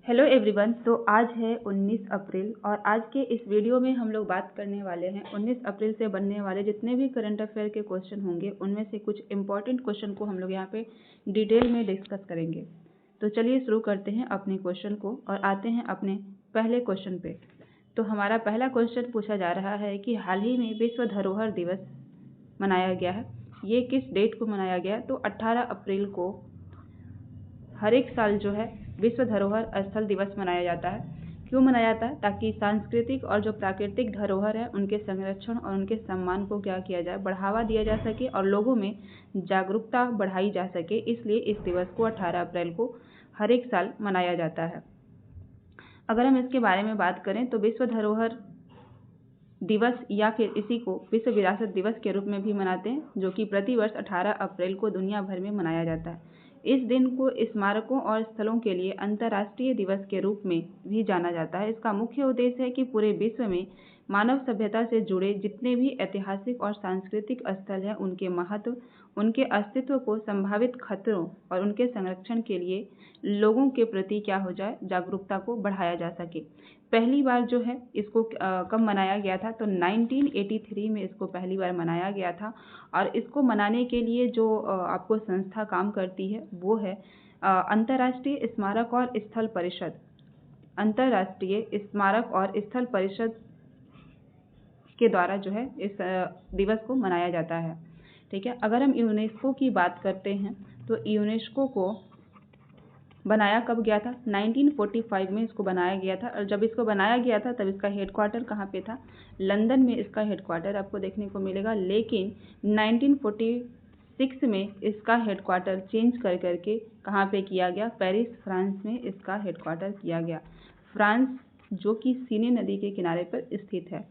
Hello everyone. तो आज है 19 अप्रैल और आज के इस वीडियो में हम लोग बात करने वाले हैं 19 अप्रैल से बनने वाले जितने भी करंट अफेयर के क्वेश्चन होंगे उनमें से कुछ इम्पॉर्टेंट क्वेश्चन को हम लोग यहाँ पे डिटेल में डिस्कस करेंगे। तो चलिए शुरू करते हैं अपने क्वेश्चन को और आते हैं अपने पहले क्वेश्चन पे। तो हमारा पहला क्वेश्चन पूछा जा रहा है कि हाल ही में विश्व धरोहर दिवस मनाया गया है, ये किस डेट को मनाया गया? तो 18 अप्रैल को हर एक साल जो है विश्व धरोहर स्थल दिवस मनाया जाता है। क्यों मनाया जाता है? ताकि सांस्कृतिक और जो प्राकृतिक धरोहर है उनके संरक्षण और उनके सम्मान को क्या किया जाए, बढ़ावा दिया जा सके और लोगों में जागरूकता बढ़ाई जा सके, इसलिए इस दिवस को 18 अप्रैल को हर एक साल मनाया जाता है। अगर हम इसके बारे में बात करें तो विश्व धरोहर दिवस या फिर इसी को विश्व विरासत दिवस के रूप में भी मनाते हैं, जो कि प्रतिवर्ष 18 अप्रैल को दुनिया भर में मनाया जाता है। इस दिन को स्मारकों और स्थलों के लिए अंतर्राष्ट्रीय दिवस के रूप में भी जाना जाता है। इसका मुख्य उद्देश्य है कि पूरे विश्व में मानव सभ्यता से जुड़े जितने भी ऐतिहासिक और सांस्कृतिक स्थल हैं उनके महत्व, उनके अस्तित्व को संभावित खतरों और उनके संरक्षण के लिए लोगों के प्रति क्या हो जाए, जागरूकता को बढ़ाया जा सके। पहली बार जो है इसको कब मनाया गया था? तो 1983 में इसको पहली बार मनाया गया था और इसको मनाने के लिए जो आपको संस्था काम करती है वो है अंतर्राष्ट्रीय स्मारक और स्थल परिषद। अंतर्राष्ट्रीय स्मारक और स्थल परिषद के द्वारा जो है इस दिवस को मनाया जाता है। ठीक है। अगर हम यूनेस्को की बात करते हैं तो यूनेस्को को बनाया कब गया था? 1945 में इसको बनाया गया था और जब इसको बनाया गया था तब इसका हेडक्वार्टर कहाँ पे था? लंदन में इसका हेडक्वार्टर आपको देखने को मिलेगा। लेकिन 1946 में इसका हेडक्वार्टर चेंज कर करके कहाँ पे किया गया? पेरिस, फ्रांस में इसका हेडक्वार्टर किया गया। फ्रांस जो कि सीने नदी के किनारे पर स्थित है।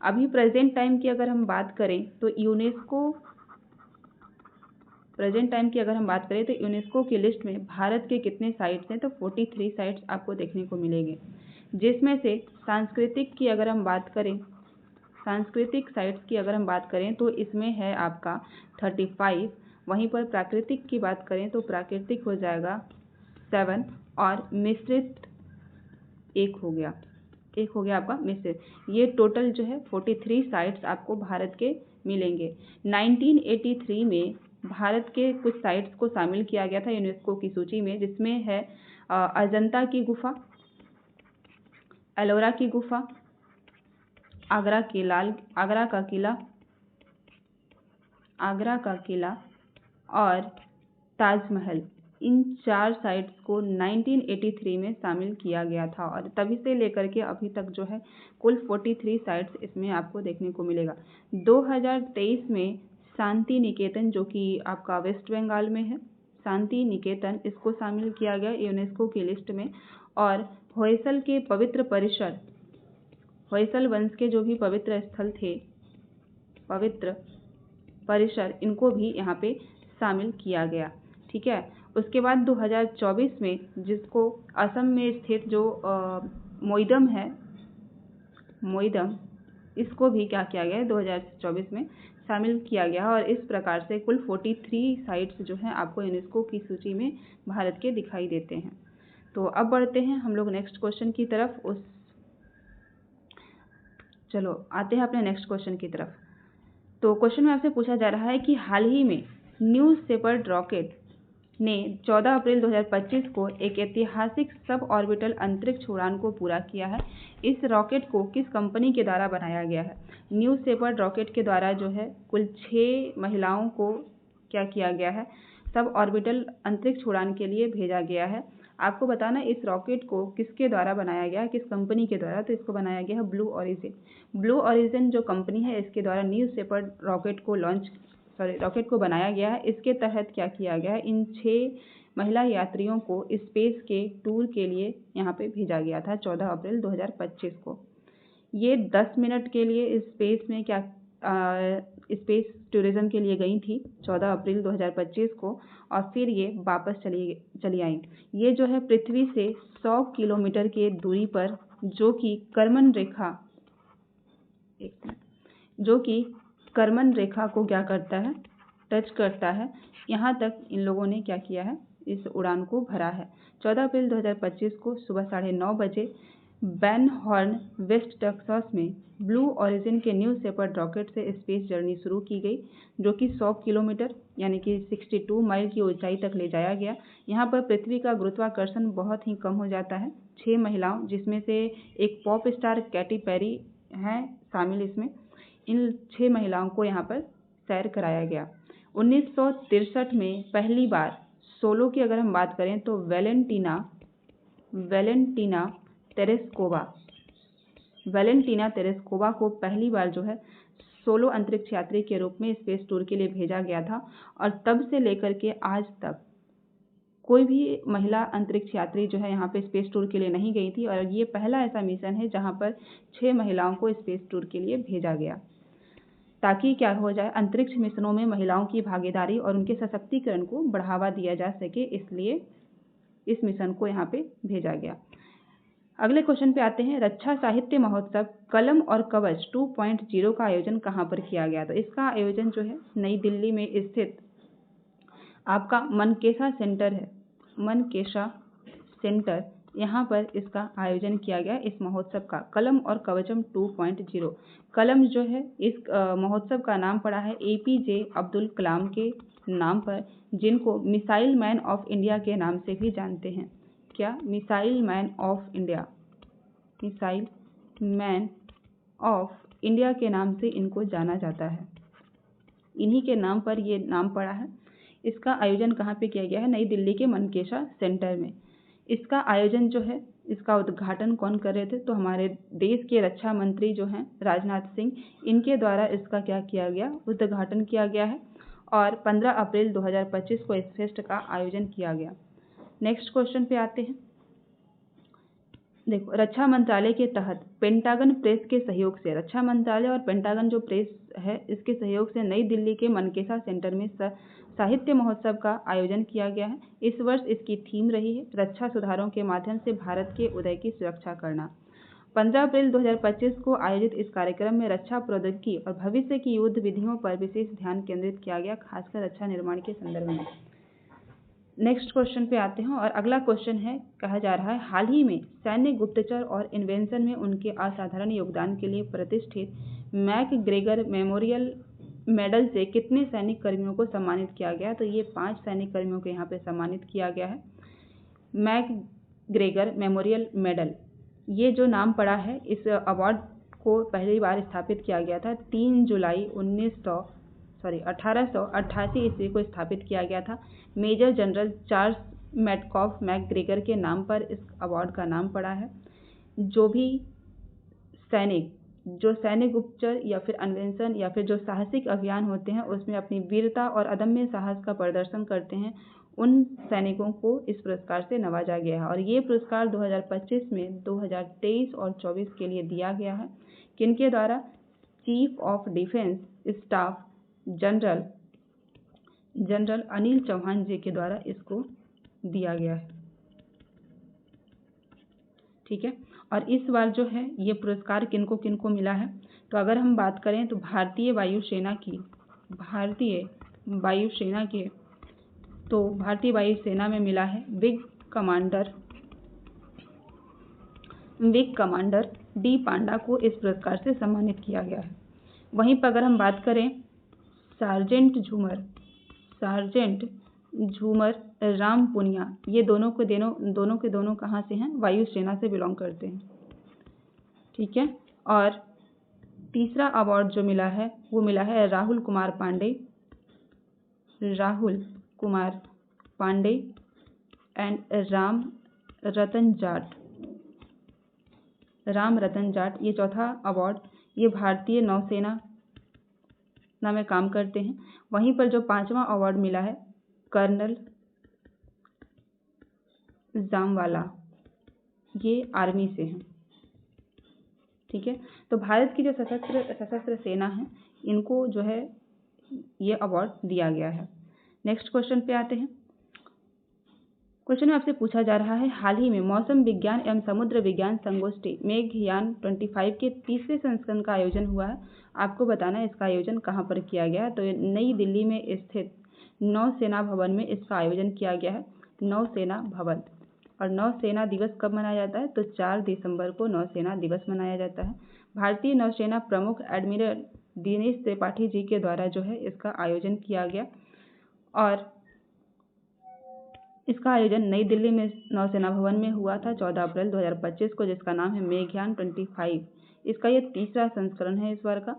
अभी प्रेजेंट टाइम की अगर हम बात करें तो यूनेस्को तो यूनेस्को की लिस्ट में भारत के कितने साइट्स हैं? तो 43 साइट्स आपको देखने को मिलेंगे, जिसमें से सांस्कृतिक साइट्स की अगर हम बात करें तो इसमें है आपका 35। वहीं पर प्राकृतिक की बात करें तो प्राकृतिक हो जाएगा 7 और मिश्रित एक हो गया आपका मिश्रित। ये टोटल जो है 43 साइट्स आपको भारत के मिलेंगे। 1983 में भारत के कुछ साइट्स को शामिल किया गया था यूनेस्को की सूची में, जिसमें है अजंता की गुफा, एलोरा की गुफा, आगरा का किला और ताजमहल। इन 4 साइट्स को 1983 में शामिल किया गया था और तभी से लेकर के अभी तक जो है कुल 43 साइट्स इसमें आपको देखने को मिलेगा। 2023 में शांति निकेतन, जो कि आपका वेस्ट बंगाल में है, शांति निकेतन, इसको शामिल किया गया यूनेस्को की लिस्ट में। और होयसल के पवित्र परिसर, होयसल वंश के जो भी पवित्र स्थल थे, पवित्र परिसर, इनको भी यहाँ पे शामिल किया गया। ठीक है। उसके बाद 2024 में जिसको असम में स्थित जो मोइदम है, इसको भी क्या किया गया है? 2024 में शामिल किया गया और इस प्रकार से कुल 43 साइट्स जो हैं आपको यूनेस्को की सूची में भारत के दिखाई देते हैं। तो अब बढ़ते हैं हम लोग नेक्स्ट क्वेश्चन की तरफ। चलो आते हैं अपने नेक्स्ट क्वेश्चन की तरफ। तो क्वेश्चन में आपसे पूछा जा रहा है कि हाल ही में न्यू शेपर्ड रॉकेट ने 14 अप्रैल 2025 को एक ऐतिहासिक सब ऑर्बिटल अंतरिक्ष उड़ान को पूरा किया है। इस रॉकेट को किस कंपनी के द्वारा बनाया गया है? न्यू शेपर्ड रॉकेट के द्वारा जो है कुल 6 महिलाओं को क्या किया गया है? सब ऑर्बिटल अंतरिक्ष उड़ान के लिए भेजा गया है। आपको बताना इस रॉकेट को किसके द्वारा बनाया गया है, किस कंपनी के द्वारा? तो इसको बनाया गया है ब्लू ओरिजिन जो कंपनी है, इसके द्वारा न्यू शेपर्ड रॉकेट को बनाया गया है। इसके तहत क्या किया गया है? इन 6 महिला यात्रियों को स्पेस के टूर के लिए यहाँ पे भेजा गया था 14 अप्रैल 2025 को। ये 10 मिनट के लिए स्पेस टूरिज्म के लिए गई थी 14 अप्रैल 2025 को और फिर ये वापस चली आई। ये जो है पृथ्वी से 100 किलोमीटर की दूरी पर, जो कि कर्मन रेखा को क्या करता है? टच करता है। यहाँ तक इन लोगों ने क्या किया है? इस उड़ान को भरा है। 14 अप्रैल 2025 को सुबह 9:30 बजे बैन हॉर्न वेस्ट टेक्सास में ब्लू ओरिजिन के न्यू शेपर्ड रॉकेट से स्पेस जर्नी शुरू की गई, जो कि 100 किलोमीटर यानी कि 62 माइल की ऊंचाई तक ले जाया गया। यहाँ पर पृथ्वी का गुरुत्वाकर्षण बहुत ही कम हो जाता है। 6 महिलाओं, जिसमें से एक पॉप स्टार कैटी पेरी हैं शामिल इसमें, इन 6 महिलाओं को यहाँ पर सैर कराया गया। 1963 में पहली बार सोलो की अगर हम बात करें तो वैलेंटीना तेरेस्कोवा को पहली बार जो है सोलो अंतरिक्ष यात्री के रूप में स्पेस टूर के लिए भेजा गया था, और तब से लेकर के आज तक कोई भी महिला अंतरिक्ष यात्री जो है यहाँ पे स्पेस टूर के लिए नहीं गई थी, और ये पहला ऐसा मिशन है जहाँ पर 6 महिलाओं को स्पेस टूर के लिए भेजा गया, ताकि क्या हो जाए, अंतरिक्ष मिशनों में महिलाओं की भागीदारी और उनके सशक्तिकरण को बढ़ावा दिया जा सके, इसलिए इस मिशन को यहाँ पे भेजा गया। अगले क्वेश्चन पे आते हैं। रक्षा साहित्य महोत्सव कलम और कवच 2.0 का आयोजन कहाँ पर किया गया? तो इसका आयोजन जो है नई दिल्ली में स्थित आपका मनकेशा सेंटर है, मनकेशा सेंटर, यहाँ पर इसका आयोजन किया गया इस महोत्सव का, कलम और कवचम 2.0। कलम जो है इस महोत्सव का नाम पड़ा है APJ अब्दुल कलाम के नाम पर, जिनको मिसाइल मैन ऑफ इंडिया के नाम से भी जानते हैं। क्या? Missile man of India, missile man of India के नाम से इनको जाना जाता है। इन्हीं के नाम पर ये नाम पड़ा है। इसका आयोजन कहाँ पे किया गया है? नई दिल्ली के मनकेशा सेंटर में। इसका आयोजन जो है, इसका उद्घाटन कौन कर रहे थे? तो हमारे देश के रक्षा मंत्री जो हैं राजनाथ सिंह, इनके द्वारा इसका क्या किया गया? उद्घाटन किया गया है, और 15 अप्रैल 2025 को इस फेस्ट का आयोजन किया गया। नेक्स्ट क्वेश्चन पे आते हैं। देखो, रक्षा मंत्रालय के तहत पेंटागन प्रेस के सहयोग से, रक्षा मंत्रालय और पेंटागन जो प्रेस है इसके सहयोग से नई दिल्ली के मनकेशा सेंटर में साहित्य महोत्सव का आयोजन किया गया है। इस वर्ष इसकी थीम रही है रक्षा सुधारों के माध्यम से भारत के उदय की सुरक्षा करना। 15 अप्रैल 2025 को आयोजित इस कार्यक्रम में रक्षा प्रौद्योगिकी और भविष्य की युद्ध विधियों पर विशेष ध्यान केंद्रित किया गया, खासकर रक्षा निर्माण के संदर्भ में। नेक्स्ट क्वेश्चन पे आते हैं, और अगला क्वेश्चन है, कहा जा रहा है हाल ही में सैन्य गुप्तचर और इन्वेंशन में उनके असाधारण योगदान के लिए प्रतिष्ठित मैकग्रेगर मेमोरियल मेडल से कितने सैनिक कर्मियों को सम्मानित किया गया? तो ये 5 सैनिक कर्मियों को यहाँ पे सम्मानित किया गया है। मैकग्रेगर मेमोरियल मेडल, ये जो नाम पड़ा है, इस अवार्ड को पहली बार स्थापित किया गया था 3 जुलाई 1888 ईस्वी को स्थापित किया गया था। Major general Charles Metcalfe MacGregor के नाम पर इस अवार्ड का नाम पड़ा है। जो भी सैनिक गुप्तचर या फिर अन्वेषण या फिर जो साहसिक अभियान होते हैं उसमें अपनी वीरता और अदम्य साहस का प्रदर्शन करते हैं, उन सैनिकों को इस पुरस्कार से नवाजा गया है, और ये पुरस्कार 2025 में 2023 और 24 के लिए दिया गया है। किनके द्वारा? Chief of defence staff general Anil Chauhan ji के द्वारा इसको दिया गया है। ठीक है, और इस बार जो है ये पुरस्कार किनको मिला है? तो अगर हम बात करें तो भारतीय वायुसेना में मिला है विंग कमांडर डी पांडा को इस पुरस्कार से सम्मानित किया गया है। वहीं पर अगर हम बात करें सार्जेंट झूमर राम पुनिया, ये दोनों के दोनों कहाँ से हैं? वायुसेना से बिलोंग करते हैं। ठीक है, और तीसरा अवार्ड जो मिला है वो मिला है राहुल कुमार पांडे एंड राम रतन जाट, ये चौथा अवार्ड, ये भारतीय नौसेना में काम करते हैं। वहीं पर जो 5वां अवार्ड मिला है कर्नल जामवाला, ये आर्मी से हैं। ठीक है, तो भारत की जो सशस्त्र सेना है इनको जो है ये अवार्ड दिया गया है। नेक्स्ट क्वेश्चन पे आते हैं। क्वेश्चन में आपसे पूछा जा रहा है हाल ही में मौसम विज्ञान एवं समुद्र विज्ञान संगोष्ठी मेघयान 25 के 3वें संस्करण का आयोजन हुआ है। आपको बताना है इसका आयोजन कहाँ पर किया गया है? तो नई दिल्ली में स्थित नौसेना भवन में इसका आयोजन किया गया है। नौसेना भवन। और नौसेना दिवस कब मनाया जाता है? तो 4 दिसंबर को नौसेना दिवस मनाया जाता है। भारतीय नौसेना प्रमुख एडमिरल दिनेश त्रिपाठी जी के द्वारा जो है इसका आयोजन किया गया और इसका आयोजन नई दिल्ली में नौसेना भवन में हुआ था 14 अप्रैल 2025 को, जिसका नाम है मेघयान 25। इसका ये तीसरा संस्करण है इस बार का।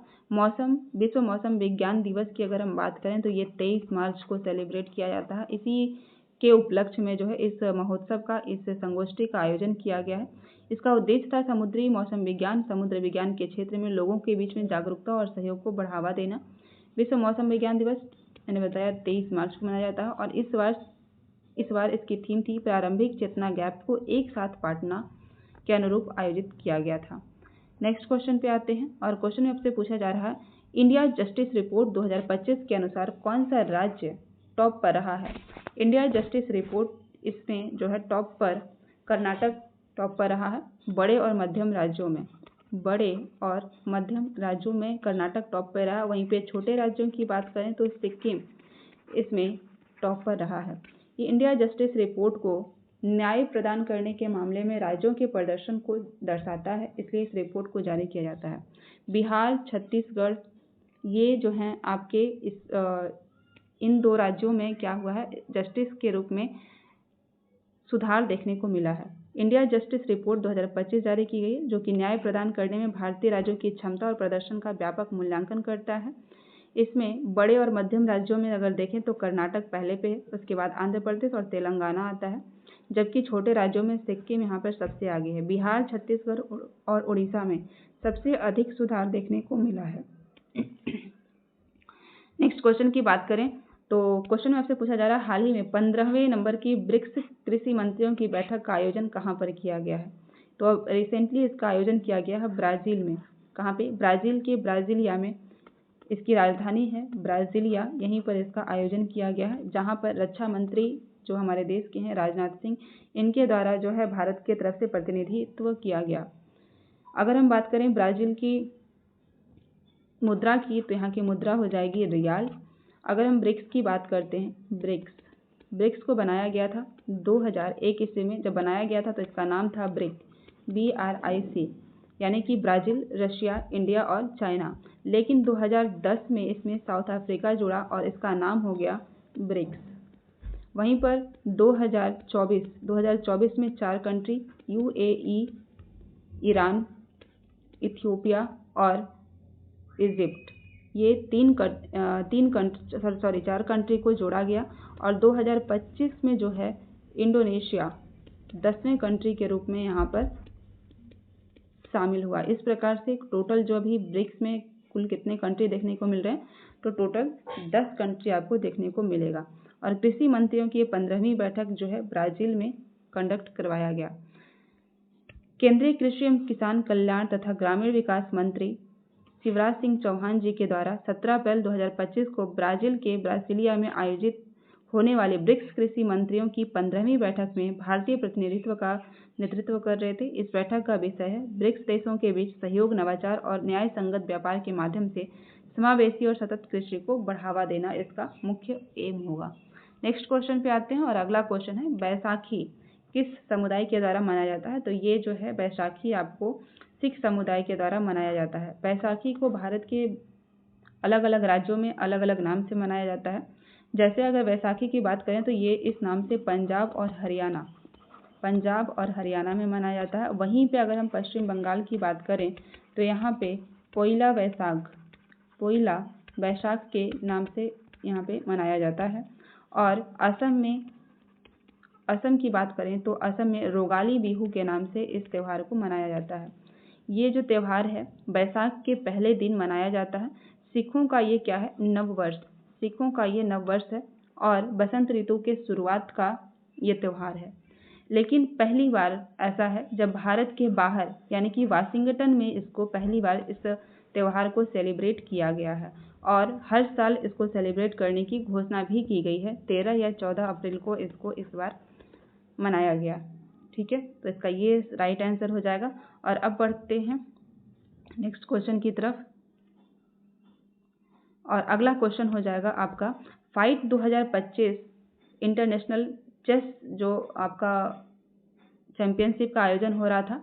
विश्व मौसम विज्ञान दिवस की अगर हम बात करें तो ये 23 मार्च को सेलिब्रेट किया जाता है। इसी के उपलक्ष्य में जो है इस महोत्सव का, इस संगोष्ठी का आयोजन किया गया है। इसका उद्देश्य था समुद्री मौसम विज्ञान, समुद्र विज्ञान के क्षेत्र में लोगों के बीच में जागरूकता और सहयोग को बढ़ावा देना। विश्व मौसम विज्ञान दिवस मैंने बताया 23 मार्च को मनाया जाता है और इस बार इसकी थीम थी प्रारंभिक चेतना गैप को एक साथ पाटना के अनुरूप आयोजित किया गया था। नेक्स्ट क्वेश्चन पे आते हैं और क्वेश्चन में आपसे पूछा जा रहा है इंडिया जस्टिस रिपोर्ट 2025 के अनुसार कौन सा राज्य टॉप पर रहा है? इंडिया जस्टिस रिपोर्ट इसमें जो है टॉप पर कर्नाटक टॉप पर रहा है। बड़े और मध्यम राज्यों में कर्नाटक टॉप पर रहा। वहीं पे छोटे राज्यों की बात करें तो सिक्किम इसमें टॉप पर रहा है। ये इंडिया जस्टिस रिपोर्ट को न्याय प्रदान करने के मामले में राज्यों के प्रदर्शन को दर्शाता है, इसलिए इस रिपोर्ट को जारी किया जाता है। बिहार, छत्तीसगढ़ ये जो हैं आपके इन दो राज्यों में क्या हुआ है, जस्टिस के रूप में सुधार देखने को मिला है। इंडिया जस्टिस रिपोर्ट 2025 जारी की गई, जो कि न्याय प्रदान करने में भारतीय राज्यों की क्षमता और प्रदर्शन का व्यापक मूल्यांकन करता है। इसमें बड़े और मध्यम राज्यों में अगर देखें तो कर्नाटक पहले पे है, उसके बाद आंध्र प्रदेश और तेलंगाना आता है, जबकि छोटे राज्यों में सिक्किम यहाँ पर सबसे आगे है। बिहार, छत्तीसगढ़ और उड़ीसा में सबसे अधिक सुधार देखने को मिला है। नेक्स्ट क्वेश्चन की बात करें तो क्वेश्चन में आपसे पूछा जा रहा है हाल ही में 15वें नंबर की ब्रिक्स कृषि मंत्रियों की बैठक का आयोजन कहाँ पर किया गया है? तो अब रिसेंटली इसका आयोजन किया गया है ब्राज़ील में। कहाँ पे? ब्राज़ील के ब्राज़िलिया में। इसकी राजधानी है ब्राज़िलिया, यहीं पर इसका आयोजन किया गया है, जहाँ पर रक्षा मंत्री जो हमारे देश के हैं राजनाथ सिंह, इनके द्वारा जो है भारत की तरफ से प्रतिनिधित्व किया गया। अगर हम बात करें ब्राज़ील की मुद्रा की तो यहाँ की मुद्रा हो जाएगी रियाल। अगर हम ब्रिक्स की बात करते हैं, ब्रिक्स को बनाया गया था 2001 ईस्वी में। जब बनाया गया था तो इसका नाम था BRIC, यानी कि ब्राज़ील, रशिया, इंडिया और चाइना। लेकिन 2010 में इसमें साउथ अफ्रीका जुड़ा और इसका नाम हो गया ब्रिक्स। वहीं पर 2024 में 4 कंट्री UAE, ईरान, इथियोपिया और इजिप्ट, ये 4 कंट्री को जोड़ा गया और 2025 में जो है इंडोनेशिया 10वें कंट्री के रूप में यहाँ पर शामिल हुआ। इस प्रकार से टोटल जो अभी ब्रिक्स में कुल कितने कंट्री देखने को मिल रहे हैं, तो टोटल 10 कंट्री आपको देखने को मिलेगा। और कृषि मंत्रियों की 15वीं बैठक जो है ब्राज़ील में कंडक्ट करवाया गया। केंद्रीय कृषि एवं किसान कल्याण तथा ग्रामीण विकास मंत्री शिवराज सिंह चौहान जी के द्वारा 17 अप्रैल 2025 को ब्राज़ील के ब्रासिलिया में आयोजित होने वाले ब्रिक्स कृषि मंत्रियों की 15वीं बैठक में भारतीय प्रतिनिधित्व का नेतृत्व कर रहे थे। इस बैठक का विषय है ब्रिक्स देशों के बीच सहयोग, नवाचार और न्याय संगत व्यापार के माध्यम से समावेशी और सतत कृषि को बढ़ावा देना इसका मुख्य एम होगा। नेक्स्ट क्वेश्चन पे आते हैं और अगला क्वेश्चन है बैसाखी किस समुदाय के द्वारा मनाया जाता है? तो ये जो है बैसाखी आपको सिख समुदाय के द्वारा मनाया जाता है। बैसाखी को भारत के अलग अलग राज्यों में अलग अलग नाम से मनाया जाता है। जैसे अगर बैसाखी की बात करें तो ये इस नाम से पंजाब और हरियाणा में मनाया जाता है। वहीं पे अगर हम पश्चिम बंगाल की बात करें तो यहाँ पे पोइला बैसाख के नाम से यहाँ पे मनाया जाता है। और असम की बात करें तो असम में रोगाली बिहू के नाम से इस त्यौहार को मनाया जाता है। ये जो त्यौहार है बैसाख के पहले दिन मनाया जाता है। सिखों का ये क्या है? नववर्ष है और बसंत ऋतु के शुरुआत का ये त्यौहार है। लेकिन पहली बार ऐसा है जब भारत के बाहर यानी कि वाशिंगटन में इसको पहली बार इस त्यौहार को सेलिब्रेट किया गया है और हर साल इसको सेलिब्रेट करने की घोषणा भी की गई है। 13 या 14 अप्रैल को इसको इस बार मनाया गया। ठीक है, तो इसका ये राइट आंसर हो जाएगा। और अब बढ़ते हैं नेक्स्ट क्वेश्चन की तरफ और अगला क्वेश्चन हो जाएगा आपका फाइट 2025 इंटरनेशनल चेस जो आपका चैंपियनशिप का आयोजन हो रहा था,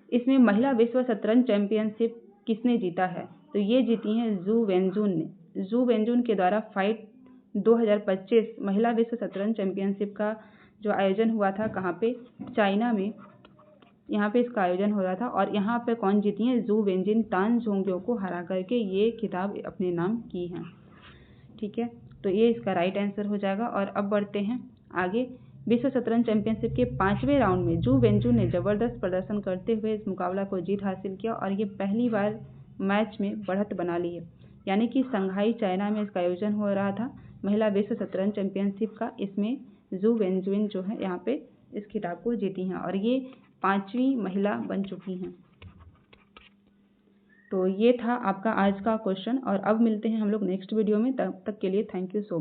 इसमें महिला विश्व शतरंज चैंपियनशिप किसने जीता है? तो ये जीती हैं जू वेनजून ने। जू वेनजून के द्वारा फाइट 2025 महिला विश्व शतरंज चैंपियनशिप का जो आयोजन हुआ था, कहाँ पे? चाइना में। यहाँ पे इसका आयोजन हो रहा था और यहाँ पे कौन जीती हैं? जू वेनजिन तान जोंग्यो को हरा करके ये खिताब अपने नाम की हैं। ठीक है, तो ये इसका राइट आंसर हो जाएगा। और अब बढ़ते हैं आगे। विश्व शतरंज चैंपियनशिप के 5वें राउंड में जू वेनजू ने जबरदस्त प्रदर्शन करते हुए इस मुकाबला को जीत हासिल किया और ये पहली बार मैच में बढ़त बना ली है। यानी कि संघाई चाइना में इसका आयोजन हो रहा था महिला विश्व शतरंज चैंपियनशिप का। इसमें जू वेनजुइन जो है यहाँ पे इस खिताब को जीती हैं और ये 5वीं महिला बन चुकी हैं। तो ये था आपका आज का क्वेश्चन और अब मिलते हैं हम लोग नेक्स्ट वीडियो में। तब तक के लिए थैंक यू सो मच।